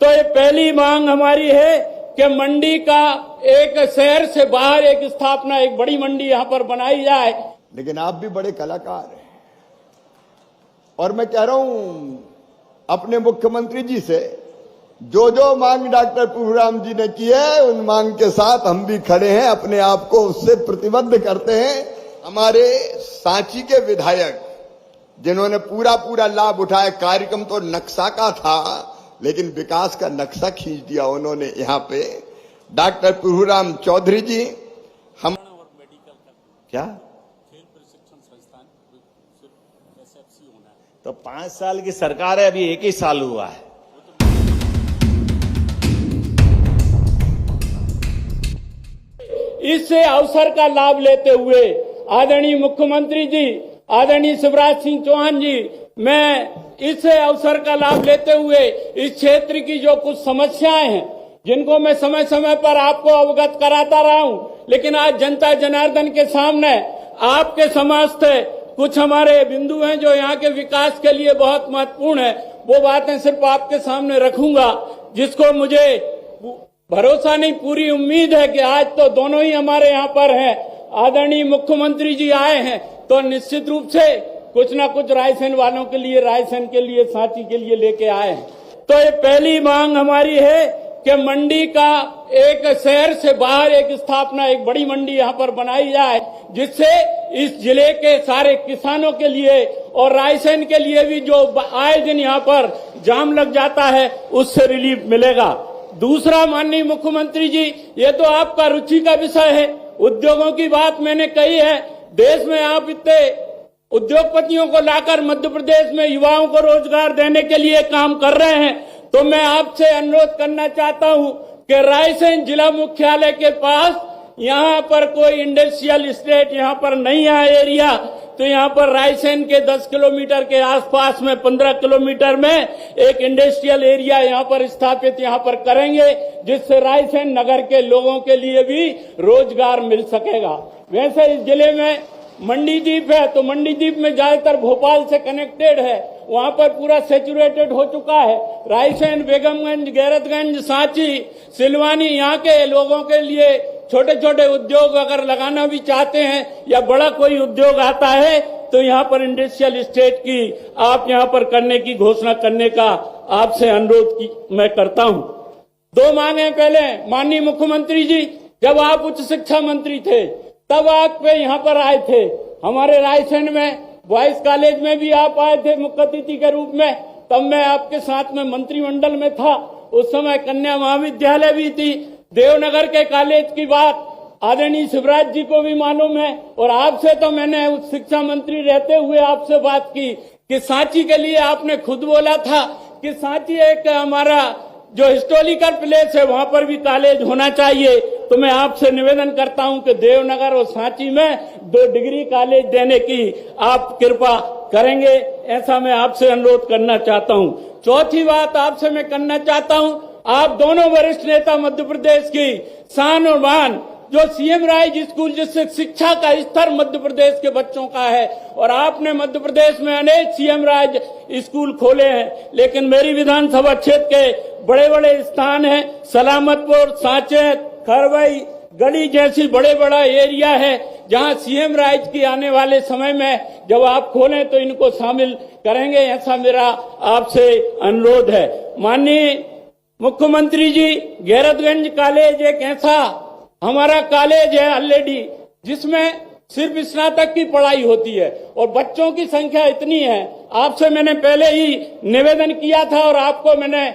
तो ये पहली मांग हमारी है कि मंडी का एक शहर से बाहर एक स्थापना, एक बड़ी मंडी यहां पर बनाई जाए। लेकिन आप भी बड़े कलाकार हैं और मैं कह रहा हूं अपने मुख्यमंत्री जी से, जो जो मांग डॉक्टर प्रभुराम जी ने की है उन मांग के साथ हम भी खड़े हैं, अपने आप को उससे प्रतिबद्ध करते हैं। हमारे सांची के विधायक जिन्होंने पूरा लाभ उठाया, कार्यक्रम तो नक्शा का था लेकिन विकास का नक्शा खींच दिया उन्होंने यहाँ पे, डॉक्टर प्रभुराम चौधरी जी। हम क्या खेल प्रशिक्षण संस्थान सिर्फ एसएफसी होना है, तो 5 साल की सरकार है, अभी 1 ही साल हुआ है। इससे अवसर का लाभ लेते हुए आदरणीय मुख्यमंत्री जी, आदरणीय शिवराज सिंह चौहान जी, मैं इस अवसर का लाभ लेते हुए इस क्षेत्र की जो कुछ समस्याएं हैं जिनको मैं समय समय पर आपको अवगत कराता रहा हूं, लेकिन आज जनता जनार्दन के सामने आपके समस्त कुछ हमारे बिंदु हैं जो यहाँ के विकास के लिए बहुत महत्वपूर्ण है, वो बातें सिर्फ आपके सामने रखूंगा, जिसको मुझे भरोसा नहीं, पूरी उम्मीद है कि आज तो दोनों ही हमारे यहाँ पर हैं, आदरणीय मुख्यमंत्री जी आए हैं तो निश्चित रूप से कुछ ना कुछ रायसेन वालों के लिए, रायसेन के लिए, सांची के लिए लेके आए हैं। तो ये पहली मांग हमारी है कि मंडी का एक शहर से बाहर एक स्थापना, एक बड़ी मंडी यहाँ पर बनाई जाए, जिससे इस जिले के सारे किसानों के लिए और रायसेन के लिए भी जो आए दिन यहाँ पर जाम लग जाता है उससे रिलीफ मिलेगा। दूसरा, माननीय मुख्यमंत्री जी, ये तो आपका रुचि का विषय है, उद्योगों की बात मैंने कही है, देश में आप इतने उद्योगपतियों को लाकर मध्य प्रदेश में युवाओं को रोजगार देने के लिए काम कर रहे हैं, तो मैं आपसे अनुरोध करना चाहता हूं कि रायसेन जिला मुख्यालय के पास यहाँ पर कोई इंडस्ट्रियल एस्टेट यहाँ पर नहीं है एरिया, तो यहाँ पर रायसेन के 10 किलोमीटर के आसपास में 15 किलोमीटर में एक इंडस्ट्रियल एरिया यहाँ पर स्थापित यहाँ पर करेंगे, जिससे रायसेन नगर के लोगों के लिए भी रोजगार मिल सकेगा। वैसे इस जिले में मंडीदीप है, तो मंडीदीप में ज्यादातर भोपाल से कनेक्टेड है, वहां पर पूरा सेचुरेटेड हो चुका है। रायसेन, बेगमगंज, गैरतगंज, सांची, सिलवानी, यहाँ के लोगों के लिए छोटे छोटे उद्योग अगर लगाना भी चाहते हैं या बड़ा कोई उद्योग आता है तो यहाँ पर इंडस्ट्रियल एस्टेट की आप यहाँ पर करने की घोषणा करने का आपसे अनुरोध मैं करता हूँ। 2 मांगे पहले, माननीय मुख्यमंत्री जी, जब आप उच्च शिक्षा मंत्री थे तब आप पे यहाँ पर आए थे, हमारे रायसेन में बॉयज कॉलेज में भी आप आए थे मुख्य अतिथि के रूप में, तब मैं आपके साथ में मंत्रिमंडल में था, उस समय कन्या महाविद्यालय भी थी। देवनगर के कॉलेज की बात आदरणीय शिवराज जी को भी मालूम है, और आपसे तो मैंने उच्च शिक्षा मंत्री रहते हुए आपसे बात की कि सांची के लिए आपने खुद बोला था कि सांची एक हमारा जो हिस्टोरिकल प्लेस है वहां पर भी कॉलेज होना चाहिए, तो मैं आपसे निवेदन करता हूं कि देवनगर और सांची में 2 डिग्री कॉलेज देने की आप कृपा करेंगे, ऐसा मैं आपसे अनुरोध करना चाहता हूं। चौथी बात आपसे मैं करना चाहता हूं, आप दोनों वरिष्ठ नेता मध्य प्रदेश की शान और मान, जो सीएम राइज स्कूल जिससे शिक्षा का स्तर मध्य प्रदेश के बच्चों का है, और आपने मध्य प्रदेश में अनेक सीएम राइज स्कूल खोले हैं, लेकिन मेरी विधानसभा क्षेत्र के बड़े बड़े स्थान हैं, सलामतपुर, सांचेत, खरवई, गढ़ी जैसी बड़े बड़ा एरिया है जहां सीएम राइज की आने वाले समय में जब आप खोलें तो इनको शामिल करेंगे, ऐसा मेरा आपसे अनुरोध है। माननीय मुख्यमंत्री जी, गैरतगंज कॉलेज एक ऐसा हमारा कॉलेज है ऑलरेडी जिसमें सिर्फ स्नातक की पढ़ाई होती है और बच्चों की संख्या इतनी है, आपसे मैंने पहले ही निवेदन किया था और आपको मैंने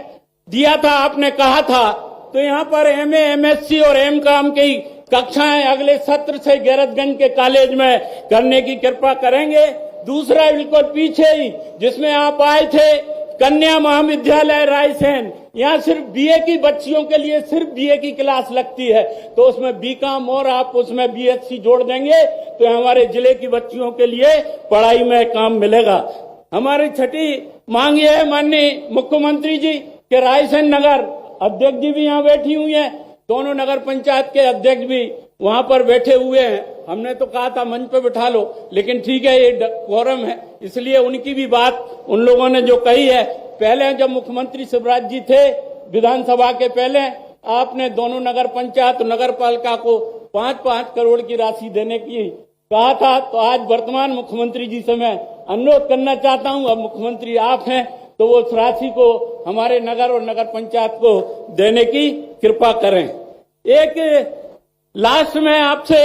दिया था, आपने कहा था, तो यहाँ पर एमए, एमएससी और एमकॉम की कक्षाएं अगले सत्र से गैरतगंज के कॉलेज में करने की कृपा करेंगे। दूसरा, बिल्कुल पीछे ही जिसमें आप आए थे, कन्या महाविद्यालय रायसेन, यहाँ सिर्फ बीए की बच्चियों के लिए सिर्फ बीए की क्लास लगती है, तो उसमें बीकॉम और आप उसमें बीएससी जोड़ देंगे तो हमारे जिले की बच्चियों के लिए पढ़ाई में काम मिलेगा। हमारी छठी मांग ये है माननीय मुख्यमंत्री जी कि रायसेन नगर अध्यक्ष जी भी यहाँ बैठी हुई हैं, दोनों नगर पंचायत के अध्यक्ष भी वहां पर बैठे हुए हैं, हमने तो कहा था मंच पे बिठा लो, लेकिन ठीक है ये कोरम है इसलिए उनकी भी बात उन लोगों ने जो कही है, पहले जब मुख्यमंत्री शिवराज जी थे विधानसभा के पहले आपने दोनों नगर पंचायत और नगर पालिका को 5-5 करोड़ की राशि देने की कहा था। तो आज वर्तमान मुख्यमंत्री जी से मैं अनुरोध करना चाहता हूं, अब मुख्यमंत्री आप हैं तो वो उस राशि को हमारे नगर और नगर पंचायत को देने की कृपा करें। एक लास्ट में आपसे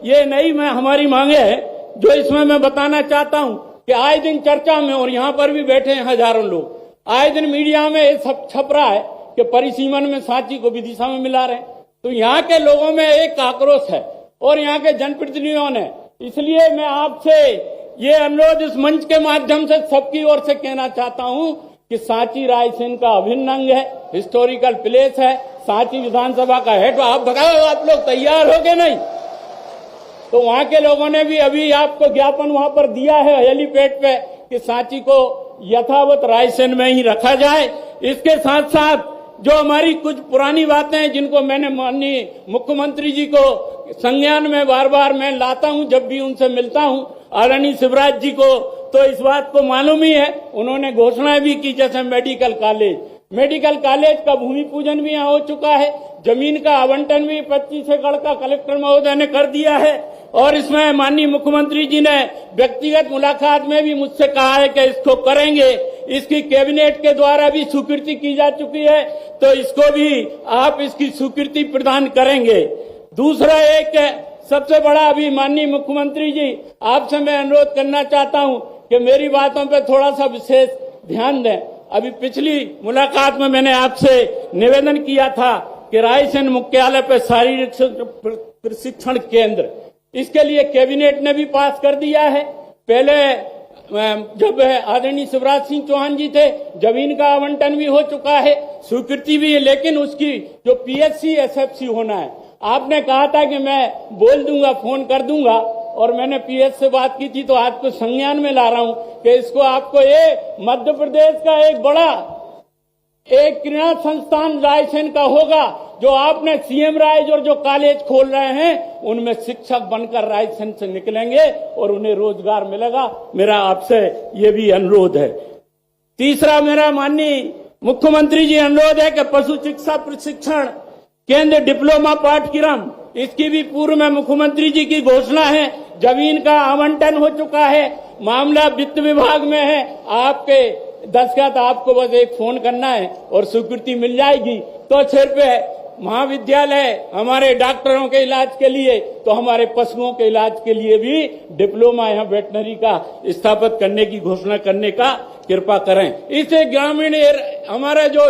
ये नई में हमारी मांगे है जो इसमें मैं बताना चाहता हूं कि आए दिन चर्चा में, और यहाँ पर भी बैठे हैं हजारों लोग, आए दिन मीडिया में ये सब छप रहा है कि परिसीमन में सांची को विदिशा में मिला रहे हैं। तो यहाँ के लोगों में एक आक्रोश है और यहाँ के जनप्रतिनिधियों ने, इसलिए मैं आपसे ये अनुरोध इस मंच के माध्यम से सबकी ओर से कहना चाहता हूं कि सांची रायसेन का अभिन्न अंग है, हिस्टोरिकल प्लेस है, सांची विधानसभा का हेड। आप बताओ, आप लोग तैयार हो गए नहीं? तो वहां के लोगों ने भी अभी आपको ज्ञापन वहां पर दिया है हेलीपैड पे कि सांची को यथावत रायसेन में ही रखा जाए। इसके साथ साथ जो हमारी कुछ पुरानी बातें हैं जिनको मैंने माननीय मुख्यमंत्री जी को संज्ञान में बार बार मैं लाता हूं जब भी उनसे मिलता हूं, आदरणीय शिवराज जी को तो इस बात को मालूम ही है, उन्होंने घोषणाएं भी की, जैसे मेडिकल कॉलेज का भूमि पूजन भी यहाँ हो चुका है, जमीन का आवंटन भी 25 एकड़ का कलेक्टर महोदय ने कर दिया है। और इसमें माननीय मुख्यमंत्री जी ने व्यक्तिगत मुलाकात में भी मुझसे कहा है कि इसको करेंगे, इसकी कैबिनेट के द्वारा भी स्वीकृति की जा चुकी है, तो इसको भी आप इसकी स्वीकृति प्रदान करेंगे। दूसरा एक सबसे बड़ा अभी माननीय मुख्यमंत्री जी आपसे मैं अनुरोध करना चाहता हूं कि मेरी बातों पे थोड़ा सा विशेष ध्यान दें। अभी पिछली मुलाकात में मैंने आपसे निवेदन किया था कि रायसेन मुख्यालय पे शारीरिक प्रशिक्षण केंद्र, इसके लिए कैबिनेट ने भी पास कर दिया है। पहले जब आदरणीय शिवराज सिंह चौहान जी थे, जमीन का आवंटन भी हो चुका है, स्वीकृति भी है, लेकिन उसकी जो पीएससी एसएफसी होना है, आपने कहा था कि मैं बोल दूंगा, फोन कर दूंगा, और मैंने पीएस से बात की थी, तो आज को संज्ञान में ला रहा हूं कि इसको आपको ये मध्य प्रदेश का एक बड़ा एक क्रीड़ा संस्थान रायसेन का होगा, जो आपने सीएम राइज और जो कॉलेज खोल रहे हैं उनमें शिक्षक बनकर रायसेन से निकलेंगे और उन्हें रोजगार मिलेगा। मेरा आपसे ये भी अनुरोध है। तीसरा मेरा माननीय मुख्यमंत्री जी अनुरोध है कि पशु चिकित्सा प्रशिक्षण केंद्र डिप्लोमा पाठ्यक्रम, इसकी भी पूर्व में मुख्यमंत्री जी की घोषणा है, जमीन का आवंटन हो चुका है, मामला वित्त विभाग में है, आपके दस्तखत, आपको बस एक फोन करना है और स्वीकृति मिल जाएगी। तो सिर्फ महाविद्यालय हमारे डॉक्टरों के इलाज के लिए, तो हमारे पशुओं के इलाज के लिए भी डिप्लोमा यहाँ वेटनरी का स्थापित करने की घोषणा करने का कृपा करें। इससे ग्रामीण हमारा जो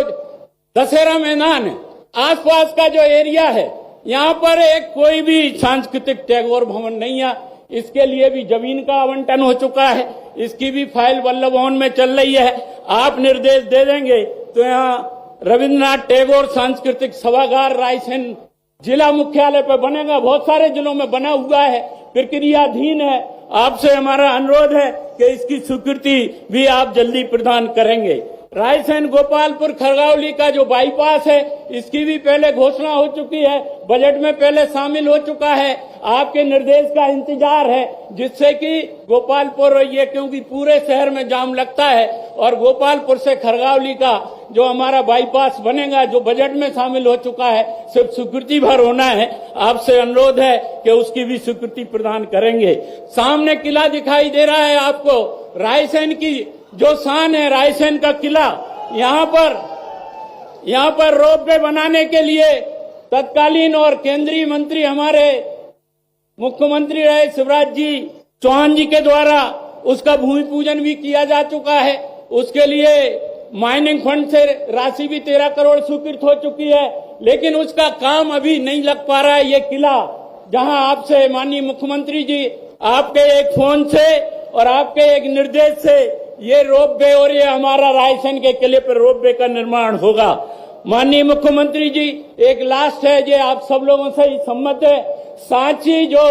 दशहरा मैदान है, आसपास का जो एरिया है, यहाँ पर एक कोई भी सांस्कृतिक टैगोर भवन नहीं है, इसके लिए भी जमीन का आवंटन हो चुका है, इसकी भी फाइल वल्लभ भवन में चल रही है। आप निर्देश दे देंगे तो यहाँ रविन्द्रनाथ टैगोर सांस्कृतिक सभागार रायसेन जिला मुख्यालय पर बनेगा, बहुत सारे जिलों में बना हुआ है, प्रक्रियाधीन है। आपसे हमारा अनुरोध है कि इसकी स्वीकृति भी आप जल्दी प्रदान करेंगे। रायसेन गोपालपुर खरगौली का जो बाईपास है, इसकी भी पहले घोषणा हो चुकी है, बजट में पहले शामिल हो चुका है, आपके निर्देश का इंतजार है, जिससे कि गोपालपुर, ये क्योंकि पूरे शहर में जाम लगता है, और गोपालपुर से खरगौली का जो हमारा बाईपास बनेगा, जो बजट में शामिल हो चुका है, सिर्फ स्वीकृति भर होना है। आपसे अनुरोध है कि उसकी भी स्वीकृति प्रदान करेंगे। सामने किला दिखाई दे रहा है आपको, रायसेन की जो शान है, रायसेन का किला, यहाँ पर रोपवे बनाने के लिए तत्कालीन और केंद्रीय मंत्री हमारे मुख्यमंत्री रहे शिवराज जी चौहान जी के द्वारा उसका भूमि पूजन भी किया जा चुका है। उसके लिए माइनिंग फंड से राशि भी 13 करोड़ स्वीकृत हो चुकी है, लेकिन उसका काम अभी नहीं लग पा रहा है। ये किला जहां आपसे माननीय मुख्यमंत्री जी आपके एक फोन से और आपके एक निर्देश से ये रोपवे और ये हमारा रायसेन के किले पर रोपवे का निर्माण होगा। माननीय मुख्यमंत्री जी, एक लास्ट है, ये आप सब लोगों से सम्मत है, सांची जो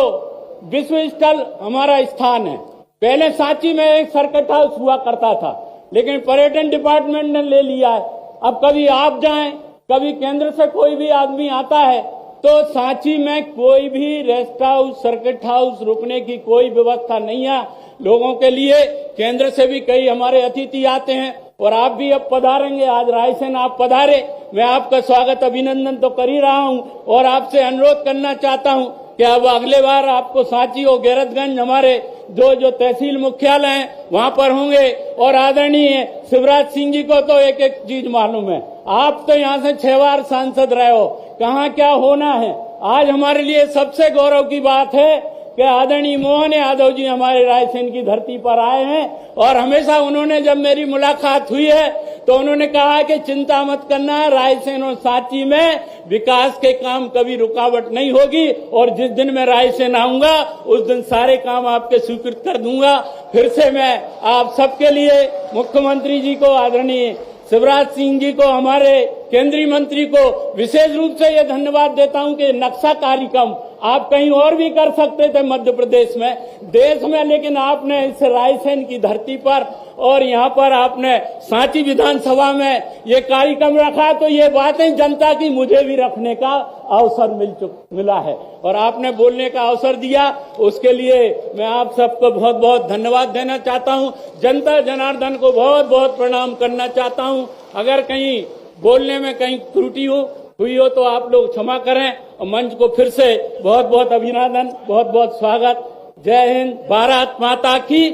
विश्व स्थल हमारा स्थान है, पहले सांची में एक सर्किट हाउस हुआ करता था, लेकिन पर्यटन डिपार्टमेंट ने ले लिया है। अब कभी आप जाएं, कभी केंद्र से कोई भी आदमी आता है, तो सांची में कोई भी रेस्ट हाउस, सर्किट हाउस रुकने की कोई व्यवस्था नहीं है लोगों के लिए। केंद्र से भी कई हमारे अतिथि आते हैं, और आप भी अब पधारेंगे। आज रायसेन आप पधारे, मैं आपका स्वागत अभिनंदन तो कर ही रहा हूं और आपसे अनुरोध करना चाहता हूं कि अब अगले बार आपको सांची और गैरतगंज हमारे जो तहसील मुख्यालय हैं वहां पर होंगे। और आदरणीय शिवराज सिंह जी को तो एक एक चीज मालूम है, आप तो यहाँ से 6 बार सांसद रहे हो, कहाँ क्या होना है। आज हमारे लिए सबसे गौरव की बात है कि आदरणीय मोहन यादव जी हमारे रायसेन की धरती पर आए हैं और हमेशा उन्होंने, जब मेरी मुलाकात हुई है तो उन्होंने कहा कि चिंता मत करना, रायसेन और सांची में विकास के काम कभी रुकावट नहीं होगी और जिस दिन मैं रायसेन आऊंगा उस दिन सारे काम आपके स्वीकृत कर दूंगा। फिर से मैं आप सबके लिए, मुख्यमंत्री जी को, आदरणीय शिवराज सिंह जी को, हमारे केंद्रीय मंत्री को विशेष रूप से ये धन्यवाद देता हूं कि नक्शा कार्यक्रम आप कहीं और भी कर सकते थे मध्य प्रदेश में, देश में, लेकिन आपने इस रायसेन की धरती पर और यहाँ पर आपने सांची विधानसभा में ये कार्यक्रम रखा, तो ये बातें जनता की मुझे भी रखने का अवसर मिला है और आपने बोलने का अवसर दिया, उसके लिए मैं आप सबको बहुत बहुत धन्यवाद देना चाहता हूँ। जनता जनार्दन को बहुत बहुत प्रणाम करना चाहता हूँ। अगर कहीं बोलने में कहीं त्रुटि हुई हो तो आप लोग क्षमा करें और मंच को फिर से बहुत बहुत अभिनंदन, बहुत बहुत स्वागत। जय हिंद, भारत माता की।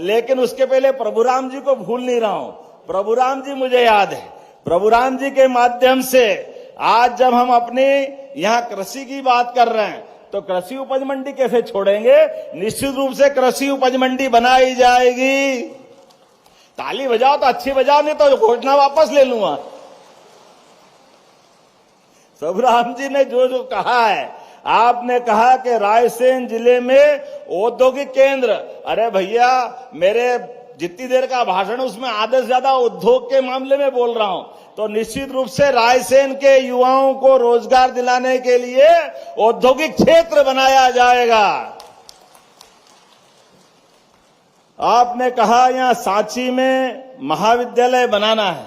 लेकिन उसके पहले प्रभुराम जी को भूल नहीं रहा हूं। प्रभुराम जी मुझे याद है, प्रभुराम जी के माध्यम से आज जब हम अपने यहाँ कृषि की बात कर रहे हैं तो कृषि उपज मंडी कैसे छोड़ेंगे। निश्चित रूप से कृषि उपज मंडी बनाई जाएगी। ताली बजाओ तो अच्छी बजाओ, नहीं तो घोषणा वापस ले लूंगा। प्रभुराम जी ने जो जो कहा है, आपने कहा कि रायसेन जिले में औद्योगिक केंद्र, अरे भैया मेरे जितनी देर का भाषण उसमें आधे से ज्यादा उद्योग के मामले में बोल रहा हूं। तो निश्चित रूप से रायसेन के युवाओं को रोजगार दिलाने के लिए औद्योगिक क्षेत्र बनाया जाएगा। आपने कहा यहां सांची में महाविद्यालय बनाना है,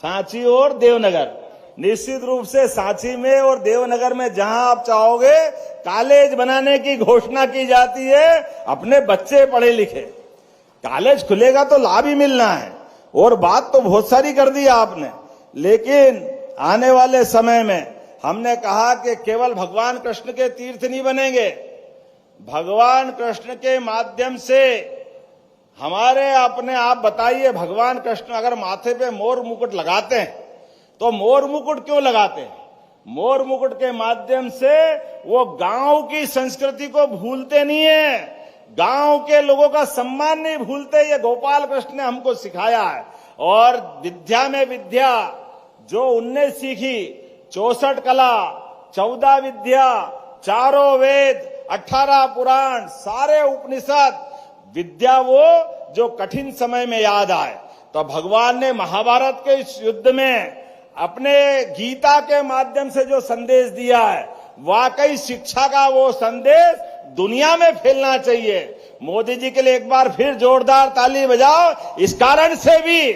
सांची और देवनगर। निश्चित रूप से सांची में और देवनगर में जहां आप चाहोगे कॉलेज बनाने की घोषणा की जाती है। अपने बच्चे पढ़े लिखे, कॉलेज खुलेगा तो लाभ ही मिलना है। और बात तो बहुत सारी कर दी आपने, लेकिन आने वाले समय में हमने कहा कि केवल भगवान कृष्ण के तीर्थ नहीं बनेंगे, भगवान कृष्ण के माध्यम से हमारे अपने आप बताइए, भगवान कृष्ण अगर माथे पे मोर मुकुट लगाते हैं तो मोर मुकुट क्यों लगाते हैं? मोर मुकुट के माध्यम से वो गांव की संस्कृति को भूलते नहीं है, गांव के लोगों का सम्मान नहीं भूलते। ये गोपाल कृष्ण ने हमको सिखाया है। और विद्या में विद्या जो उनने सीखी, 64 कला, 14 विद्या, 4 वेद, 18 पुराण, सारे उपनिषद, विद्या वो जो कठिन समय में याद आए। तो भगवान ने महाभारत के इस युद्ध में अपने गीता के माध्यम से जो संदेश दिया है, वाकई शिक्षा का वो संदेश दुनिया में फैलना चाहिए। मोदी जी के लिए एक बार फिर जोरदार ताली बजाओ। इस कारण से भी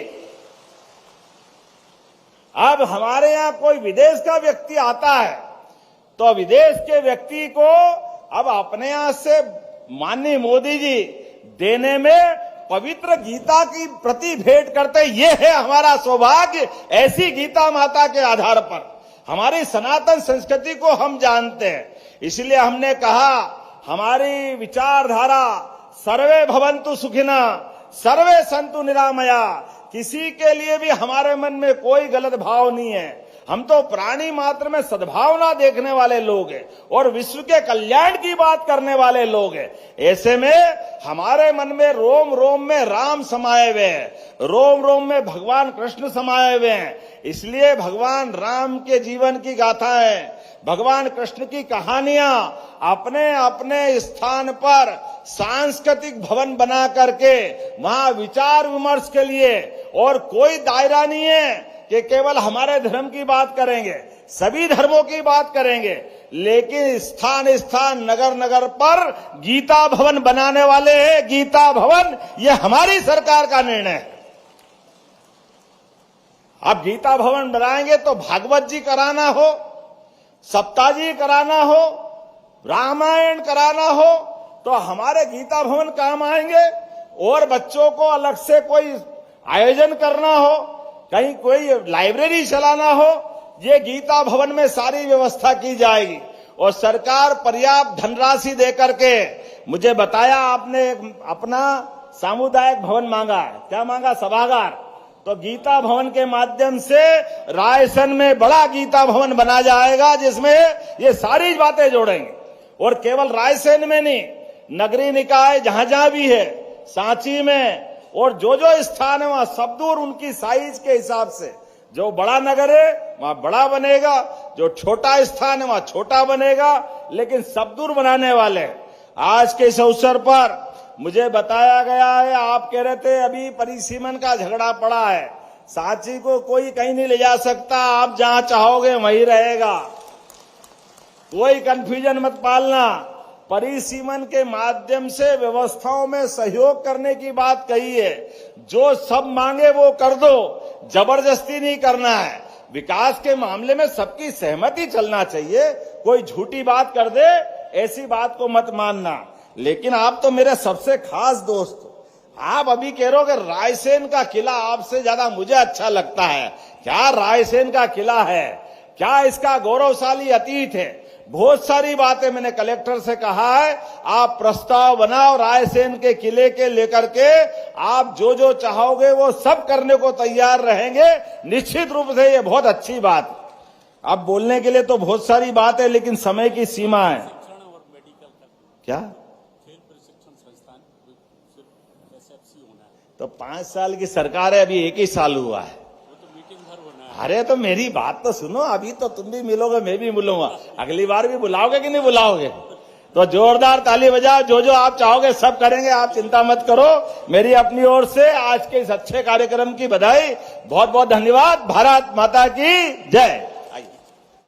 अब हमारे यहां कोई विदेश का व्यक्ति आता है तो विदेश के व्यक्ति को अब अपने यहां से माननीय मोदी जी देने में पवित्र गीता की प्रति भेंट करते। ये है हमारा सौभाग्य। ऐसी गीता माता के आधार पर हमारी सनातन संस्कृति को हम जानते हैं। इसलिए हमने कहा हमारी विचारधारा सर्वे भवन्तु सुखिना सर्वे सन्तु निरामया। किसी के लिए भी हमारे मन में कोई गलत भाव नहीं है। हम तो प्राणी मात्र में सद्भावना देखने वाले लोग हैं और विश्व के कल्याण की बात करने वाले लोग हैं। ऐसे में हमारे मन में रोम रोम में राम समाये हुए हैं, रोम रोम में भगवान कृष्ण समाये हुए हैं। इसलिए भगवान राम के जीवन की गाथाएं, भगवान कृष्ण की कहानियां अपने अपने स्थान पर सांस्कृतिक भवन बना करके वहां विचार विमर्श के लिए, और कोई दायरा नहीं है कि केवल हमारे धर्म की बात करेंगे, सभी धर्मों की बात करेंगे, लेकिन स्थान स्थान नगर नगर पर गीता भवन बनाने वाले हैं। गीता भवन ये हमारी सरकार का निर्णय है। अब गीता भवन बनाएंगे तो भागवत जी कराना हो, सप्ताह जी कराना हो, रामायण कराना हो तो हमारे गीता भवन काम आएंगे। और बच्चों को अलग से कोई आयोजन करना हो, कहीं कोई लाइब्रेरी चलाना हो, ये गीता भवन में सारी व्यवस्था की जाएगी। और सरकार पर्याप्त धनराशि देकर के, मुझे बताया आपने अपना सामुदायिक भवन मांगा है, क्या मांगा? सभागार। तो गीता भवन के माध्यम से रायसेन में बड़ा गीता भवन बना जाएगा, जिसमें ये सारी बातें जोड़ेंगे। और केवल रायसेन में नहीं, नगरीय निकाय जहां जहां भी है, सांची में और जो जो स्थान है वहां सब दूर उनकी साइज के हिसाब से, जो बड़ा नगर है वहां बड़ा बनेगा, जो छोटा स्थान है वहां छोटा बनेगा, लेकिन सब दूर बनाने वाले हैं। आज के इस अवसर पर मुझे बताया गया है, आप कह रहे थे अभी परिसीमन का झगड़ा पड़ा है, सांची को कोई कहीं नहीं ले जा सकता, आप जहां चाहोगे वहीं रहेगा, कोई कंफ्यूजन मत पालना। परिसीमन के माध्यम से व्यवस्थाओं में सहयोग करने की बात कही है, जो सब मांगे वो कर दो, जबरदस्ती नहीं करना है। विकास के मामले में सबकी सहमति चलना चाहिए, कोई झूठी बात कर दे ऐसी बात को मत मानना। लेकिन आप तो मेरे सबसे खास दोस्त हो, आप अभी कह रहे हो कि रायसेन का किला आपसे ज्यादा मुझे अच्छा लगता है। क्या रायसेन का किला है? क्या इसका गौरवशाली अतीत है? बहुत सारी बातें मैंने कलेक्टर से कहा है, आप प्रस्ताव बनाओ रायसेन के किले के लेकर के, आप जो जो चाहोगे वो सब करने को तैयार रहेंगे। निश्चित रूप से ये बहुत अच्छी बात है। अब बोलने के लिए तो बहुत सारी बात है, लेकिन समय की सीमा है। क्या? तो 5 साल की सरकार है, अभी 1 ही साल हुआ है। अरे तो मेरी बात तो सुनो, अभी तो तुम भी मिलोगे, मैं भी मिलूंगा, अगली बार भी बुलाओगे कि नहीं बुलाओगे? तो जोरदार ताली बजाओ, जो जो आप चाहोगे सब करेंगे, आप चिंता मत करो। मेरी अपनी ओर से आज के इस अच्छे कार्यक्रम की बधाई, बहुत बहुत धन्यवाद। भारत माता की जय।